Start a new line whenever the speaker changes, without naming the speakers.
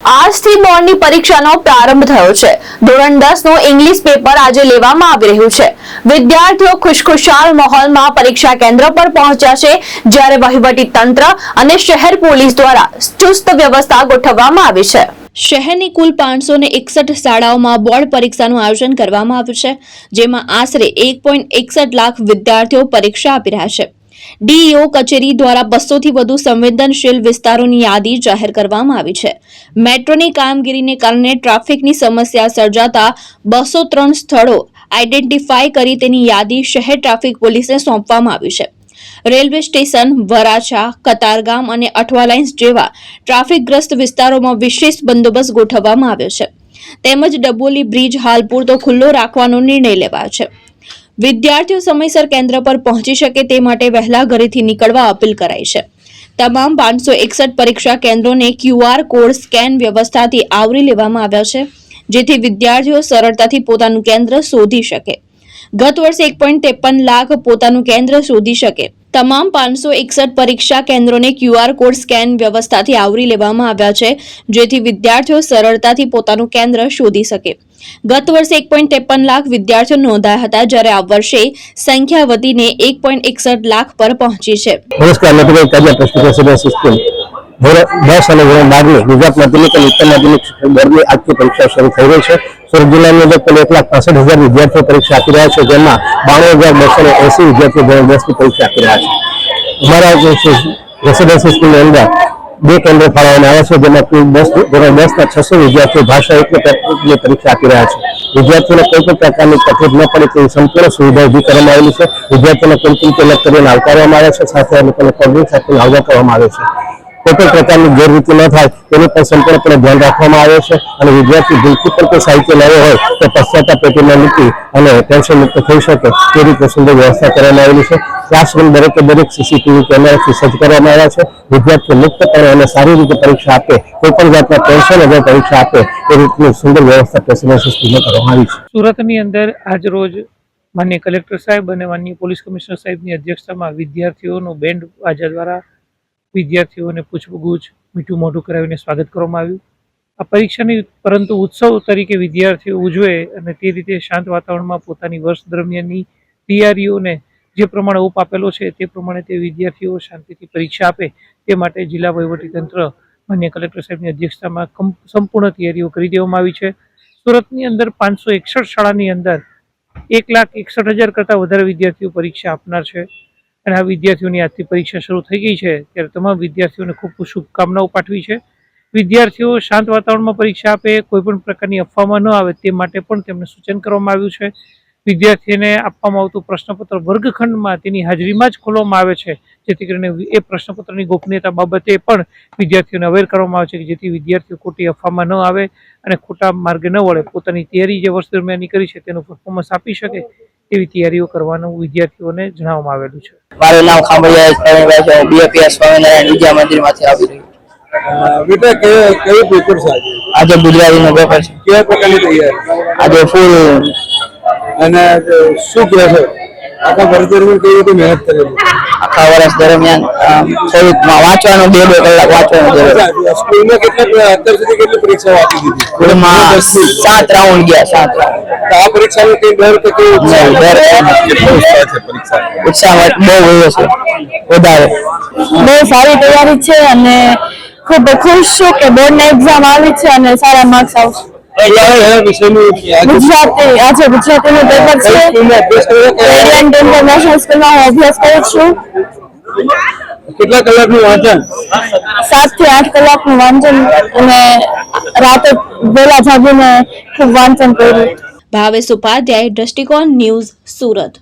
આજથી બોર્ડની પરીક્ષાનો પ્રારંભ થયો છે। ધોરણ 10 નું ઇંગ્લિશ પેપર આજે લેવામાં આવી રહ્યું છે। વિદ્યાર્થીઓ ખુશખુશાલ માહોલમાં પરીક્ષા કેન્દ્ર પર પહોંચ્યા છે, જ્યારે વહીવટી તંત્ર અને શહેર પોલીસ દ્વારા ચુસ્ત વ્યવસ્થા ગોઠવવામાં આવી છે। શહેરની કુલ 561 શાળાઓમાં બોર્ડ પરીક્ષાનું આયોજન કરવામાં આવ્યું છે, જેમાં આશરે 1.61 લાખ વિદ્યાર્થીઓ પરીક્ષા આપી રહ્યા છે। ડીઈઓ કચેરી દ્વારા 200 થી વધુ સંવેદનશીલ વિસ્તારોની યાદી જાહેર કરવામાં આવી છે। મેટ્રોની કામગીરીને કારણે ટ્રાફિકની સમસ્યા સર્જાતા 203 સ્થળો આઈડેન્ટિફાઈ કરી તેની યાદી શહેર ટ્રાફિક પોલીસને સોંપવામાં આવી છે। રેલવે સ્ટેશન, વરાછા, કતારગામ અને અઠવા લાઇન્સ જેવા ટ્રાફિકગ્રસ્ત વિસ્તારોમાં વિશેષ બંદોબસ્ત ગોઠવવામાં આવ્યો છે, તેમજ ડબોલી બ્રિજ હાલ પૂરતો ખુલ્લો રાખવાનો નિર્ણય લેવાયો છે। વિદ્યાર્થીઓ સમયસર કેન્દ્ર પર પહોંચી શકે તે માટે વહેલા ઘરેથી નીકળવા અપીલ કરાઈ છે। તમામ 561 પરીક્ષા કેન્દ્રોને QR કોડ સ્કેન વ્યવસ્થાથી આવરી લેવામાં આવ્યા છે, જેથી વિદ્યાર્થીઓ સરળતાથી પોતાનું કેન્દ્ર શોધી શકે। ગત વર્ષે 1.53 લાખ પોતાનું કેન્દ્ર શોધી શકે। તમામ 561 પરીક્ષા કેન્દ્રોને QR કોડ સ્કેન વ્યવસ્થાથી આવરી લેવામાં આવ્યા છે, જેથી વિદ્યાર્થીઓ સરળતાથી પોતાનું કેન્દ્ર શોધી શકે। ગત વર્ષે 1.53 લાખ વિદ્યાર્થીઓ નોંધાયા હતા, જ્યારે આ વર્ષે સંખ્યા વધીને 1.61 લાખ પર પહોંચી છે।
નમસ્કાર, મેં કાજિયા પ્રેસ્ટિજ રેસિડેન્સી સ્કૂલ ધોરણ 10 અને ધોરણ 12 ગુજરાત માધ્યમિક અને ઉચ્ચ માધ્યમિક બોર્ડની આજથી પરીક્ષા શરૂ થઈ રહી છે। સુરત જિલ્લાની અંદર કુલ 1,65,000 વિદ્યાર્થીઓ પરીક્ષા આપી રહ્યા છે, જેમાં 92,280 વિદ્યાર્થીઓ ધોરણ 10 ની પરીક્ષા આપી રહ્યા છે। અમારા રેસિડેન્સી સ્કૂલની અંદર 2 કેન્દ્ર ફાળવવામાં આવ્યા છે, જેમાં કુલ ધોરણ 10 ના 600 વિદ્યાર્થીઓ ભાષા 1 પરીક્ષા આપી રહ્યા છે। વિદ્યાર્થીઓને કોઈ પણ પ્રકારની તકલીફ ન પડે તેવી સંપૂર્ણ સુવિધા ઊભી કરવામાં આવેલી છે। વિદ્યાર્થીઓને કુલકુલ અલગ કરીને આવકારવામાં આવે છે, સાથે લોકોને કોલ્ડ્રિંક સાથે આવકાર કરવામાં આવે છે। કોઈ પણ પ્રકારની ગેરરીતિ ન થાય તેનું પણ સંપૂર્ણપણે ધ્યાન રાખવામાં આવે છે, અને વિદ્યાર્થી ભૂલથી પણ કોઈ સાહિત્ય લેવો હોય તો પશ્ચાતાપ પેટીમાં મૂકી અને ટેન્શન મુક્ત થઈ શકે તે રીતે સુંદર વ્યવસ્થા કરવામાં આવેલી છે। ક્લાસરૂમ દરેકે દરેક CCTV કેમેરાથી સજ્જ કરવામાં આવ્યા છે। વિદ્યાર્થીઓ મુક્તપણે અને સારી રીતે પરીક્ષા આપે, કોઈ પણ જાતના ટેન્શન વગર પરીક્ષા આપે એ રીતની સુંદર વ્યવસ્થા પ્રેસિડેન્સી સ્કૂલમાં કરવામાં આવી છે।
સુરતની અંદર આજ રોજ માનનીય કલેક્ટર સાહેબ અને માનનીય પોલીસ કમિશનર સાહેબની અધ્યક્ષતામાં વિદ્યાર્થીઓનું બેન્ડ બાજા દ્વારા વિદ્યાર્થીઓને પૂછપરછ મીઠું મોઢું કરાવીને સ્વાગત કરવામાં આવ્યું। આ પરીક્ષાની પરંતુ ઉત્સવ તરીકે વિદ્યાર્થીઓ ઉજવે અને તે રીતે શાંત વાતાવરણમાં પોતાની વર્ષ દરમિયાનની તૈયારીઓને જે પ્રમાણે ઓપ આપેલો છે તે પ્રમાણે તે વિદ્યાર્થીઓ શાંતિથી પરીક્ષા આપે તે માટે જિલ્લા વહીવટીતંત્ર માનનીય કલેક્ટર સાહેબની અધ્યક્ષતામાં સંપૂર્ણ તૈયારીઓ કરી દેવામાં આવી છે। સુરતની અંદર 561 શાળાની અંદર 1,61,000 કરતાં વધારે વિદ્યાર્થીઓ પરીક્ષા આપનાર છે, અને આ વિદ્યાર્થીઓની આજથી પરીક્ષા શરૂ થઈ ગઈ છે, ત્યારે તમામ વિદ્યાર્થીઓને ખૂબ ખૂબ શુભકામનાઓ પાઠવી છે। વિદ્યાર્થીઓ શાંત વાતાવરણમાં પરીક્ષા આપે, કોઈ પણ પ્રકારની અફવામાં ન આવે તે માટે પણ તેમને સૂચન કરવામાં આવ્યું છે। વિદ્યાર્થીને આપવામાં આવતું પ્રશ્નપત્ર વર્ગખંડમાં તેની હાજરીમાં જ ખોલવામાં આવે છે, જેથી કરીને એ પ્રશ્નપત્રની ગોપનીયતા બાબતે પણ વિદ્યાર્થીઓને અવેર કરવામાં આવે છે, કે જેથી વિદ્યાર્થીઓ ખોટી અફવામાં ન આવે અને ખોટા માર્ગે ન વળે, પોતાની તૈયારી જે વર્ષ દરમિયાન કરી છે તેનું પરફોર્મન્સ આપી શકે તેવી તૈયારીઓ કરવાનું વિદ્યાર્થીઓને જણાવવામાં આવેલું છે।
મારું નામ ખાંભળિયા પ્રવીણભાઈ છે, બીએપીએસ સ્વામિનારાયણ વિદ્યા મંદિરમાંથી આવી રહ્યું છું।
બેટા કયું પેપર છે
આજે ગુજરાતીનો પેપર છે।
કેવા પ્રકારની તૈયારી
આજે ફૂલ
અને શું કહે છે આખા વર્ષ દરમિયાન કઈ રીતે મહેનત કરેલી?
આખા વર્ષ દરમિયાન થોડુંક વાંચવાનું 2-2 કલાક વાંચવાનું।
સ્કૂલમાં અત્યાર સુધી કેટલી પરીક્ષાઓ આપી દીધી?
સ્કૂલમાં 7 રાઉન્ડ ગયા, 7 રાઉન્ડ।
આ પરીક્ષામાં કઈ ડર કે કઈ
ઉત્સાહ બહુ હોય છે, વધારે
બહુ સારી તૈયારી છે અને ખૂબ ખુશ છું કે બોર્ડની એક્ઝામ આવી છે અને સારા માર્ક્સ આવશે। ગુજરાતી, આજે ગુજરાતીનું પેપર છે। રેડિયન્ટ ઇન્ટરનેશનલ સ્કૂલમાં હું અભ્યાસ કરું છું।
કેટલા કલાકનું વાંચન?
7 થી 8 કલાકનું વાંચન, અને રાતે વહેલા જાગીને ખૂબ વાંચન કર્યું। ભાવેશ ઉપાધ્યાય, દ્રષ્ટિકોણ ન્યૂઝ, સુરત।